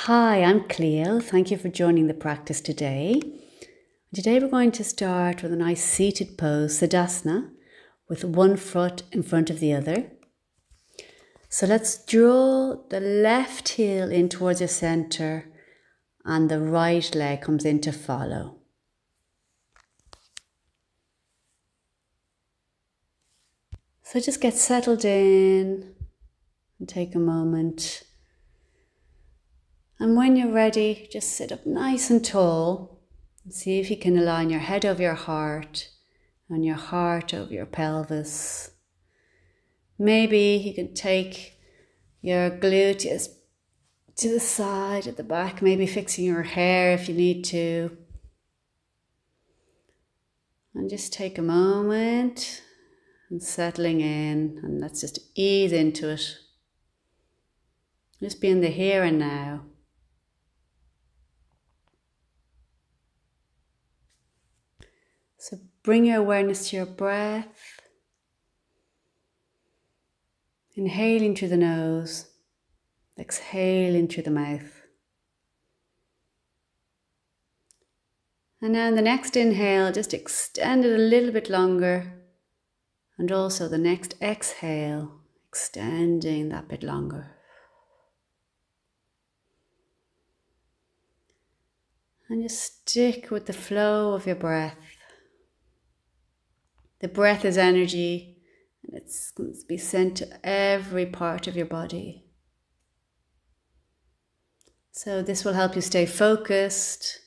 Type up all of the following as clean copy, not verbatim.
Hi, I'm Cleo. Thank you for joining the practice today. Today we're going to start with a nice seated pose, Siddhasana, with one foot in front of the other. So let's draw the left heel in towards your center and the right leg comes in to follow. So just get settled in and take a moment. And when you're ready, just sit up nice and tall and see if you can align your head over your heart and your heart over your pelvis. Maybe you can take your gluteus to the side at the back, maybe fixing your hair if you need to. And just take a moment and settling in, and let's just ease into it. Just be in the here and now. So bring your awareness to your breath. Inhaling through the nose, exhaling through the mouth. And now in the next inhale, just extend it a little bit longer. And also the next exhale, extending that bit longer. And just stick with the flow of your breath. The breath is energy, and it's going to be sent to every part of your body. So this will help you stay focused.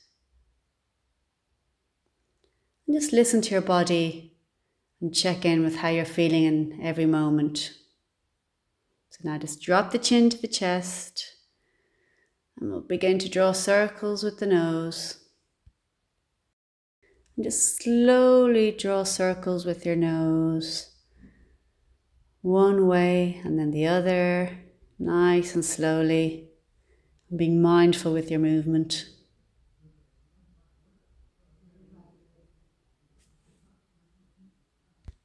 And just listen to your body and check in with how you're feeling in every moment. So now just drop the chin to the chest, and we'll begin to draw circles with the nose. And just slowly draw circles with your nose. One way and then the other, nice and slowly. And being mindful with your movement.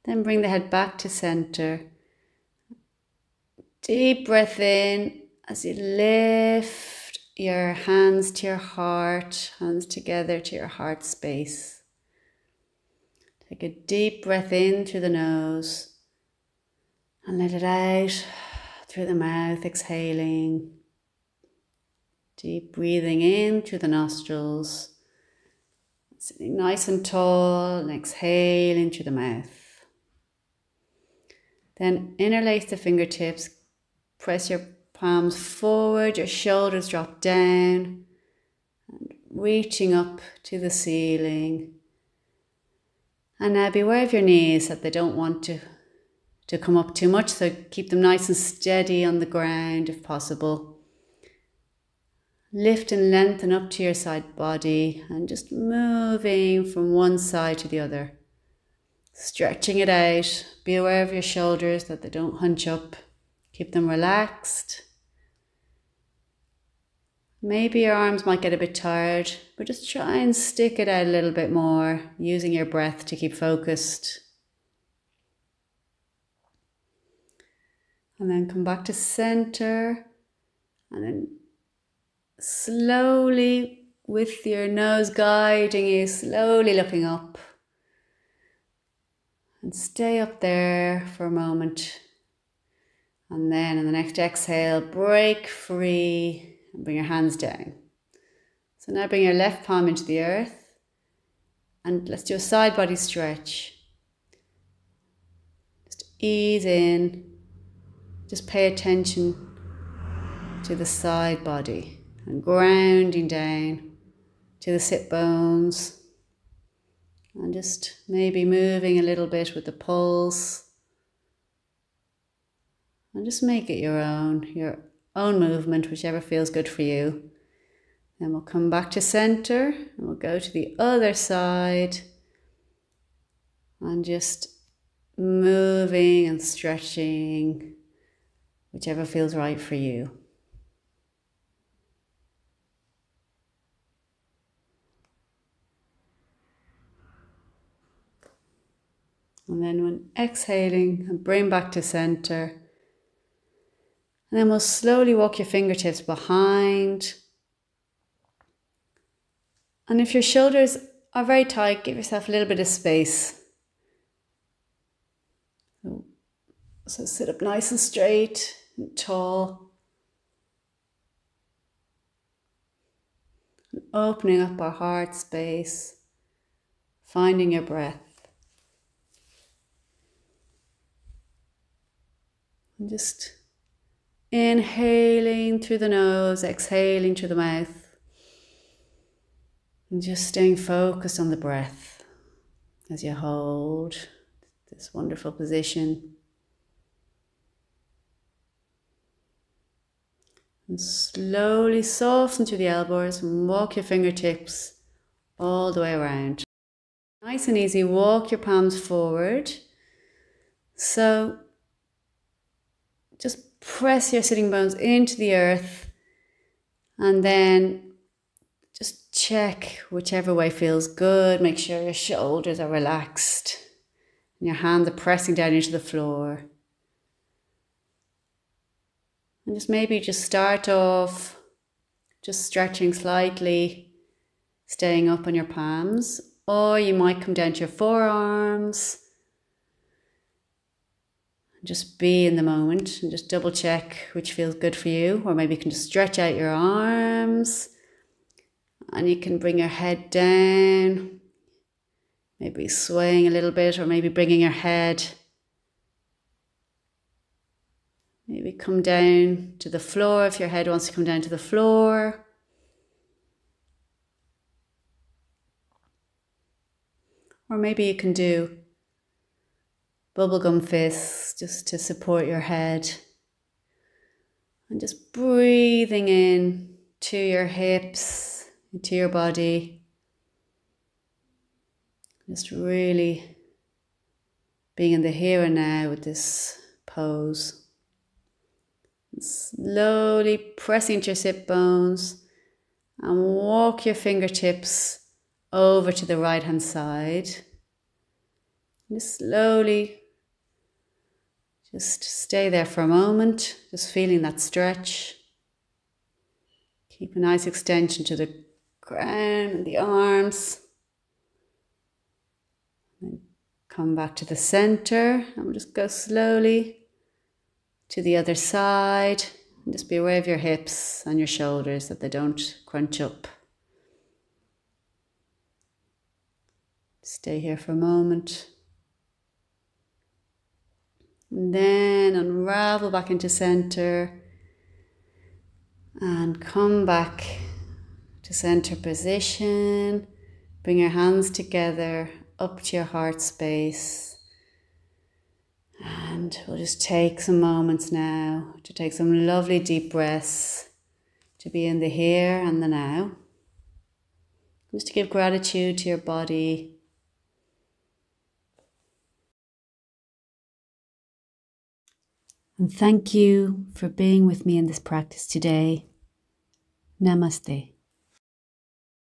Then bring the head back to center. Deep breath in as you lift your hands to your heart, hands together to your heart space. Take a deep breath in through the nose and let it out through the mouth, exhaling. Deep breathing in through the nostrils, sitting nice and tall and exhaling through the mouth. Then interlace the fingertips, press your palms forward, your shoulders drop down, and reaching up to the ceiling. And now be aware of your knees, that they don't want to come up too much, so keep them nice and steady on the ground if possible. Lift and lengthen up to your side body and just moving from one side to the other. Stretching it out. Be aware of your shoulders, that they don't hunch up. Keep them relaxed. Maybe your arms might get a bit tired, but just try and stick it out a little bit more, using your breath to keep focused. And then come back to center, and then slowly, with your nose guiding you, slowly looking up. And stay up there for a moment. And then on the next exhale, break free. And bring your hands down. So now bring your left palm into the earth and let's do a side body stretch. Just ease in. Just pay attention to the side body and grounding down to the sit bones. And just maybe moving a little bit with the pulse. And just make it your own movement, whichever feels good for you. Then we'll come back to center and we'll go to the other side and just moving and stretching, whichever feels right for you. And then when exhaling, bring back to center. And then we'll slowly walk your fingertips behind And if your shoulders are very tight, give yourself a little bit of space. So sit up nice and straight and tall. And opening up our heart space, finding your breath. And just inhaling through the nose, exhaling through the mouth. And just staying focused on the breath as you hold this wonderful position. And slowly soften through the elbows and walk your fingertips all the way around. Nice and easy, walk your palms forward. So just press your sitting bones into the earth and then just check whichever way feels good. Make sure your shoulders are relaxed and your hands are pressing down into the floor. And just start off just stretching slightly, staying up on your palms, or you might come down to your forearms. Just be in the moment and just double check which feels good for you. Or maybe you can just stretch out your arms and you can bring your head down, maybe swaying a little bit, or maybe bringing your head. Maybe come down to the floor if your head wants to come down to the floor. Or maybe you can do bubblegum fists just to support your head. And just breathing in to your hips, into your body. Just really being in the here and now with this pose. Slowly pressing into your sit bones and walk your fingertips over to the right hand side. Just slowly just stay there for a moment, just feeling that stretch. Keep a nice extension to the crown and the arms. And come back to the center and we'll just go slowly to the other side, and just be aware of your hips and your shoulders that they don't crunch up. Stay here for a moment. And then unravel back into center and come back to center position. Bring your hands together up to your heart space. And we'll just take some moments now to take some lovely deep breaths, to be in the here and the now. Just to give gratitude to your body. And thank you for being with me in this practice today. Namaste.